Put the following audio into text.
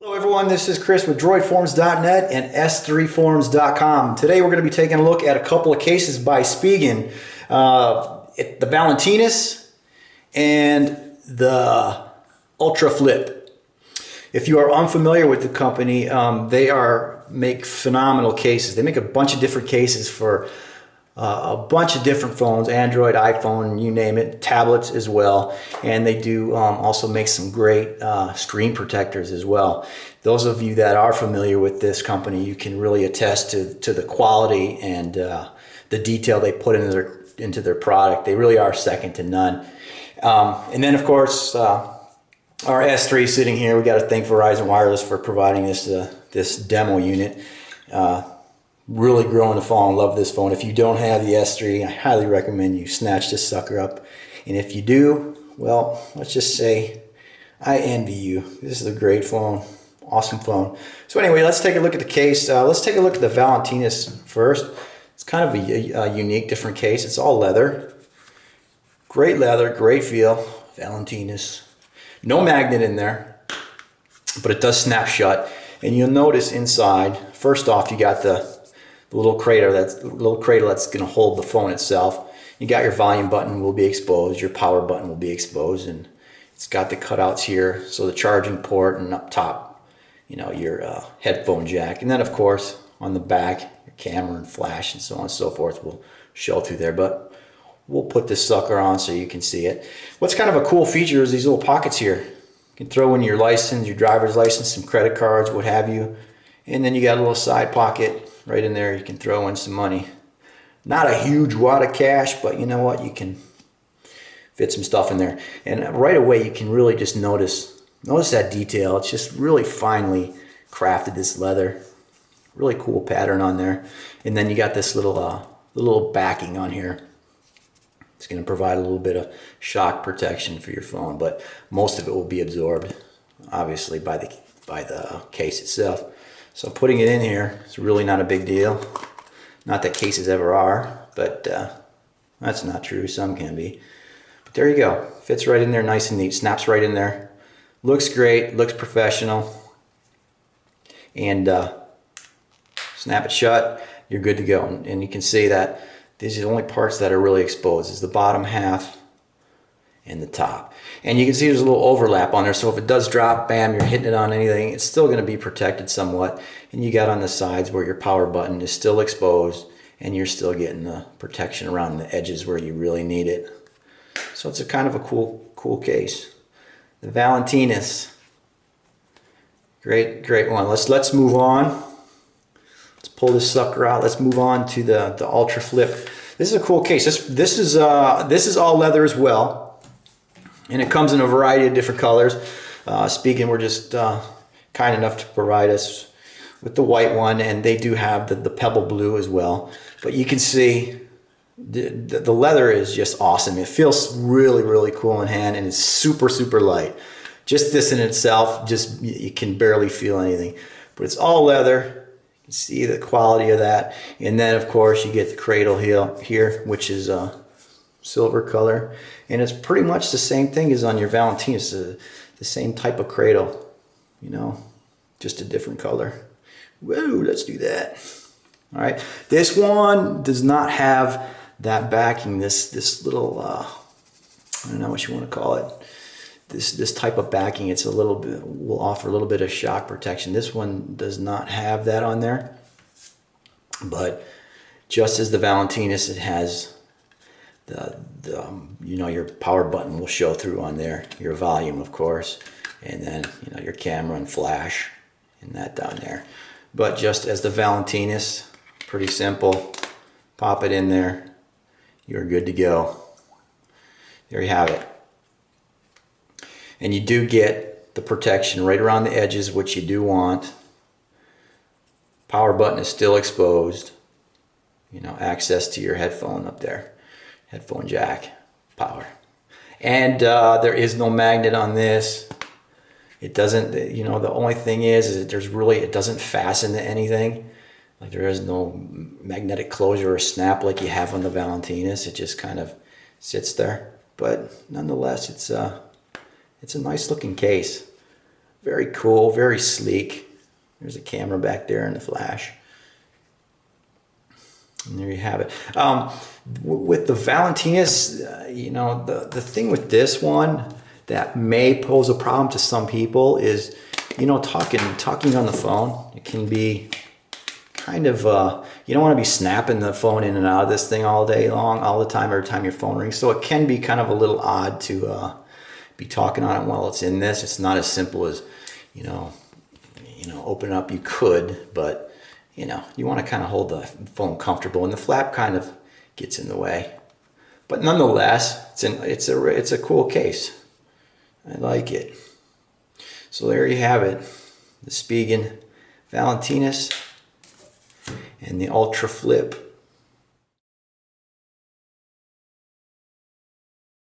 Hello everyone, this is Chris with droidforums.net and s3forums.com. Today we're going to be taking a look at a couple of cases by Spigen, the Valentinus and the Ultra Flip. If you are unfamiliar with the company, they make phenomenal cases. They make a bunch of different cases for a bunch of different phones, Android, iPhone, you name it, tablets as well. And they do also make some great screen protectors as well. Those of you that are familiar with this company, you can really attest to the quality and the detail they put into their product. They really are second to none. And then of course, our S3 sitting here, we got to thank Verizon Wireless for providing this demo unit. Really growing to fall in love with this phone. If you don't have the S3, I highly recommend you snatch this sucker up. And if you do, well, let's just say I envy you. This is a great phone, awesome phone. So anyway, let's take a look at the case. Let's take a look at the Valentinus first. It's kind of a unique, different case. It's all leather, great feel. Valentinus, no magnet in there, but it does snap shut. And you'll notice inside, first off, you got the little cradle that's going to hold the phone itself. You got your volume button will be exposed, your power button will be exposed, and it's got the cutouts here, so the charging port, and up top, you know, your headphone jack, and then of course on the back, your camera and flash and so on and so forth will show through there. But we'll put this sucker on so you can see it. What's kind of a cool feature is these little pockets here. You can throw in your license, your driver's license, some credit cards, what have you, and then you got a little side pocket right in there. You can throw in some money. Not a huge wad of cash, but you know what? You can fit some stuff in there. And right away, you can really just notice that detail. It's just really finely crafted, this leather. Really cool pattern on there. And then you got this little backing on here. It's going to provide a little bit of shock protection for your phone, but most of it will be absorbed, obviously, by the case itself. So putting it in here is really not a big deal. Not that cases ever are, but that's not true. Some can be. But there you go. Fits right in there nice and neat. Snaps right in there. Looks great. Looks professional. And snap it shut. You're good to go. And you can see that these are the only parts that are really exposed. Is the bottom half and the top. And you can see there's a little overlap on there, so if it does drop, bam, you're hitting it on anything, it's still going to be protected somewhat. And you got on the sides where your power button is still exposed, and you're still getting the protection around the edges where you really need it. So it's a kind of a cool case. The Valentinus, great one. Let's move on. Let's pull this sucker out. Let's move on to the Ultra Flip. This is a cool case. This is all leather as well. And it comes in a variety of different colors. Spigen were just kind enough to provide us with the white one, and they do have the pebble blue as well. But you can see the leather is just awesome. It feels really cool in hand, and it's super light. Just this in itself, just you can barely feel anything. But it's all leather. You can see the quality of that. And then of course you get the cradle here, which is silver color, and it's pretty much the same thing as on your Valentinus, the same type of cradle, you know, just a different color. Whoa, let's do that. All right, this one does not have that backing, this little I don't know what you want to call it, this type of backing. It's a little bit, will offer a little bit of shock protection. This one does not have that on there, but just as the Valentinus, it has you know, your power button will show through on there, your volume of course, and then you know, your camera and flash and that down there. But just as the Valentinus, pretty simple. Pop it in there, you're good to go. There you have it. And you do get the protection right around the edges, which you do want. Power button is still exposed. You know, access to your headphone up there. Headphone jack, power. And there is no magnet on this. It doesn't, you know, the only thing is that it doesn't fasten to anything. Like there is no magnetic closure or snap like you have on the Valentinus. It just kind of sits there. But nonetheless, it's a nice looking case. Very cool, very sleek. There's a camera back there in the flash. And there you have it. With the Valentinus, you know, the thing with this one that may pose a problem to some people is, you know, talking on the phone. It can be kind of, you don't want to be snapping the phone in and out of this thing all day long, all the time, every time your phone rings. So it can be kind of a little odd to be talking on it while it's in this. It's not as simple as, you know, open up. You could, but you know, you want to kind of hold the phone comfortable, and the flap kind of gets in the way. But nonetheless, it's a cool case. I like it. So there you have it, the Spigen Valentinus and the Ultra Flip